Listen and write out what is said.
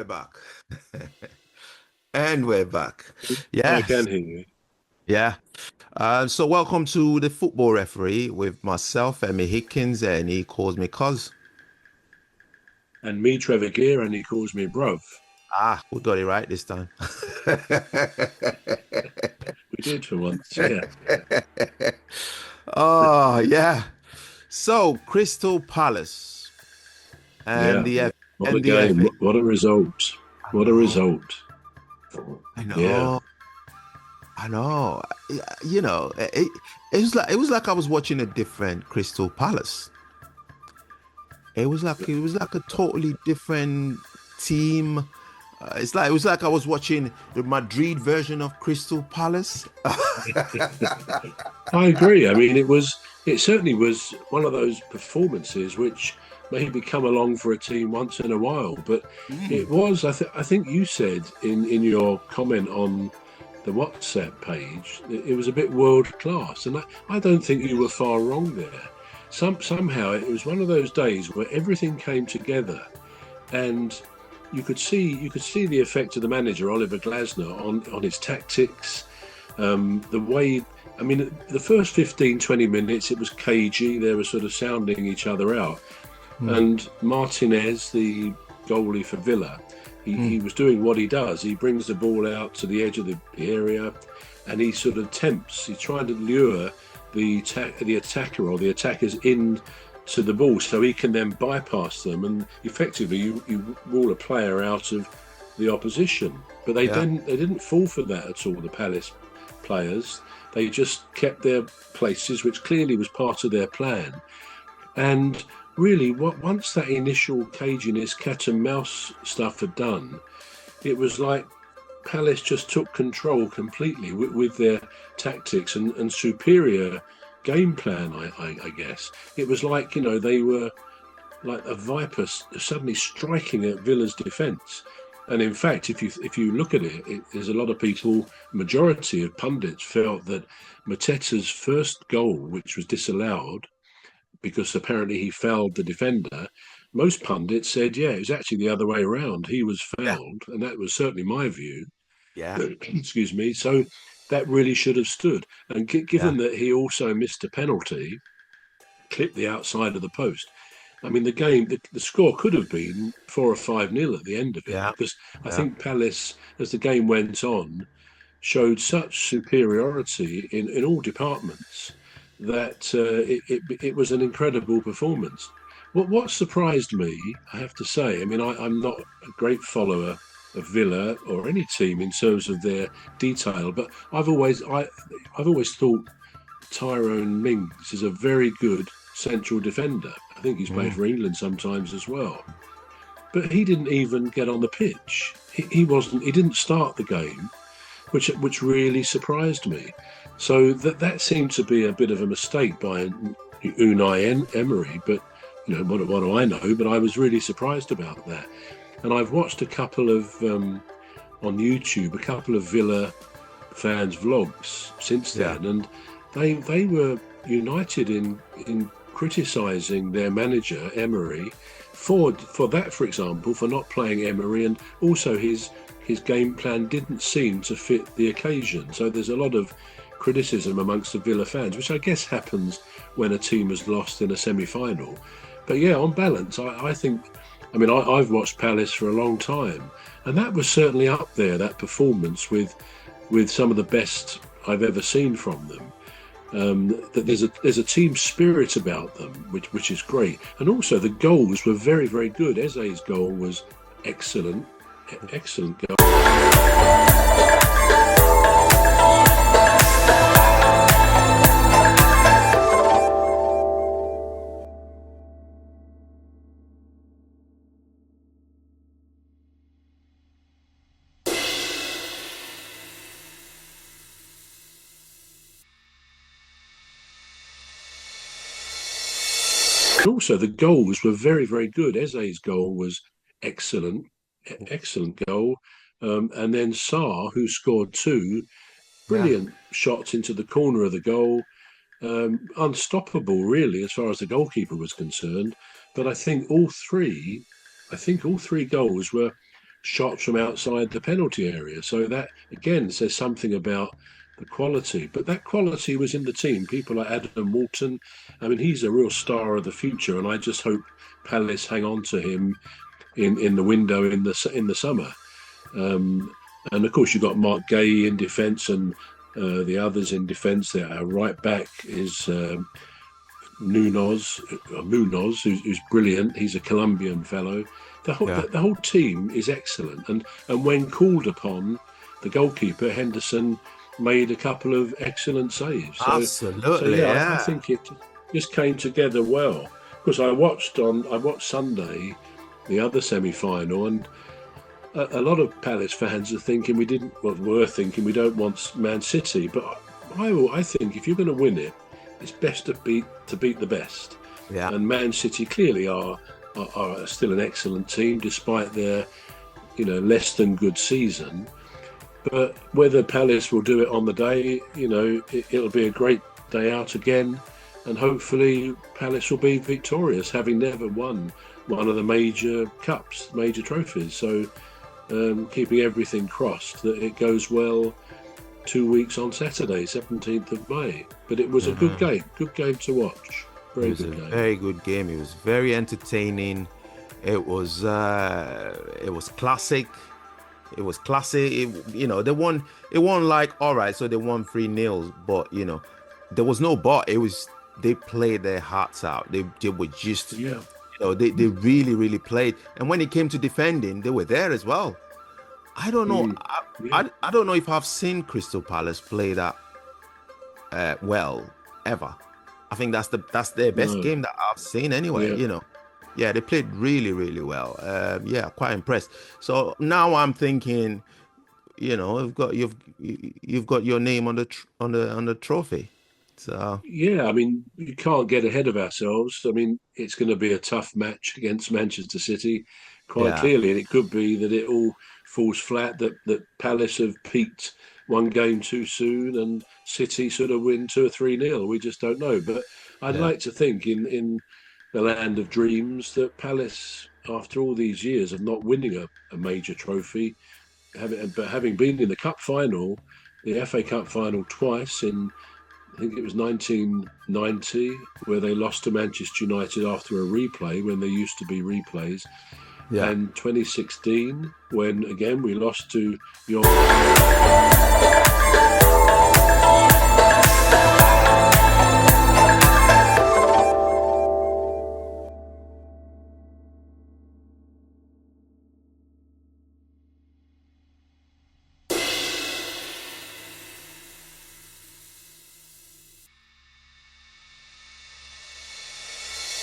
back. And we're back. I Yes. can hear you. Yeah. So welcome to the football referee with myself, Emmy Hikins, and he calls me Cuz. And me, Trevor Gear, and he calls me bruv. Ah, we got it right this time. We did for once, yeah. Oh, yeah. So Crystal Palace and Yeah. the F What a and the game. FA. What a result. I What a know. result. I Yeah. know. I know. You know, it was like I was watching a different Crystal Palace. It was like a totally different team. It was like I was watching the Madrid version of Crystal Palace. I agree. I mean, it certainly was one of those performances which maybe come along for a team once in a while. But Mm, it was, I think you said in your comment on the WhatsApp page, it was a bit world class. And I don't think you were far wrong there. Somehow it was one of those days where everything came together, and you could see the effect of the manager Oliver Glasner on his tactics, the way. I mean, the first 15, 20 minutes it was cagey. They were sort of sounding each other out, mm, and Martinez, the goalie for Villa, he mm. was doing what he does. He brings the ball out to the edge of the area, and he sort of tempts. He's trying to lure the attacker or the attackers in to the ball, so he can then bypass them, and effectively you rule a player out of the opposition. But Yeah, they didn't fall for that at all. The Palace players, they just kept their places, which clearly was part of their plan. And really, once that initial caginess, cat and mouse stuff had done, it was like Palace just took control completely with their tactics and superior game plan. I guess it was like they were like a viper suddenly striking at Villa's defence. And in fact, if you look at it, there's a lot of people, majority of pundits felt that Mateta's first goal, which was disallowed because apparently he fouled the defender. Most pundits said, yeah, it was actually the other way around. He was yeah, fouled, and that was certainly my view. yeah, Excuse me. So that really should have stood. And yeah, given that he also missed a penalty, clipped the outside of the post. I mean, the score could have been 4 or 5-0 at the end of it, yeah, because I yeah, think Palace, as the game went on, showed such superiority in all departments that it was an incredible performance. What surprised me, I have to say, I mean, I'm not a great follower of Villa or any team in terms of their detail, but I've always thought Tyrone Mings is a very good central defender. I think he's played mm, for England sometimes as well. But he didn't even get on the pitch. He wasn't. He didn't start the game, which really surprised me. So that seemed to be a bit of a mistake by Unai Emery. But what do I know? But I was really surprised about that. And I've watched a couple of on YouTube, a couple of Villa fans' vlogs since yeah, then, and they were united in criticising their manager Emery for that, for example, for not playing Emery, and also his game plan didn't seem to fit the occasion. So there's a lot of criticism amongst the Villa fans, which I guess happens when a team has lost in a semi-final. But yeah, on balance, I think. I mean, I've watched Palace for a long time, and that was certainly up there. That performance with some of the best I've ever seen from them. That there's a team spirit about them, which is great, and also the goals were very, very good. Eze's goal was excellent, excellent goal. And also the goals were very, very good. Eze's goal was excellent, excellent goal, and then Sarr, who scored two yeah, brilliant shots into the corner of the goal, unstoppable really as far as the goalkeeper was concerned. But I think all three goals were shots from outside the penalty area. So that again says something about the quality. But that quality was in the team. People like Adam Walton. I mean, he's a real star of the future, and I just hope Palace hang on to him in the window in the summer. And of course, you've got Mark Gay in defence, and the others in defence. Our right back is Munoz, who's brilliant. He's a Colombian fellow. The whole team is excellent, and when called upon, the goalkeeper Henderson made a couple of excellent saves. Absolutely, I think it just came together well. Because I watched Sunday, the other semi-final, and a lot of Palace fans are thinking we don't want Man City, but I think if you're going to win it, it's best to beat the best. Yeah. And Man City clearly are still an excellent team despite their less than good season. But whether Palace will do it on the day, it'll be a great day out again, and hopefully Palace will be victorious, having never won one of the major cups, major trophies. So keeping everything crossed that it goes well 2 weeks on Saturday, 17th of May. But it was a good game to watch. Very good game. It was very entertaining. It was classic. It was classy. They won. It wasn't like, all right, so they won 3-0, but there was no but. It was, they played their hearts out. They were just, they really, really played. And when it came to defending, they were there as well. I don't know. I don't know if I've seen Crystal Palace play that well ever. I think that's their best game that I've seen anyway. Yeah, they played really, really well. Quite impressed. So now I'm thinking, you've got your name on the trophy. So I mean, you can't get ahead of ourselves. I mean, it's going to be a tough match against Manchester City, quite clearly, and it could be that it all falls flat. That Palace have peaked one game too soon, and City sort of win 2 or 3-0. We just don't know. But I'd like to think in the land of dreams that Palace, after all these years of not winning a major trophy, having been in the cup final, the FA Cup final twice in, I think it was 1990, where they lost to Manchester United after a replay, when there used to be replays, and 2016, when again we lost to your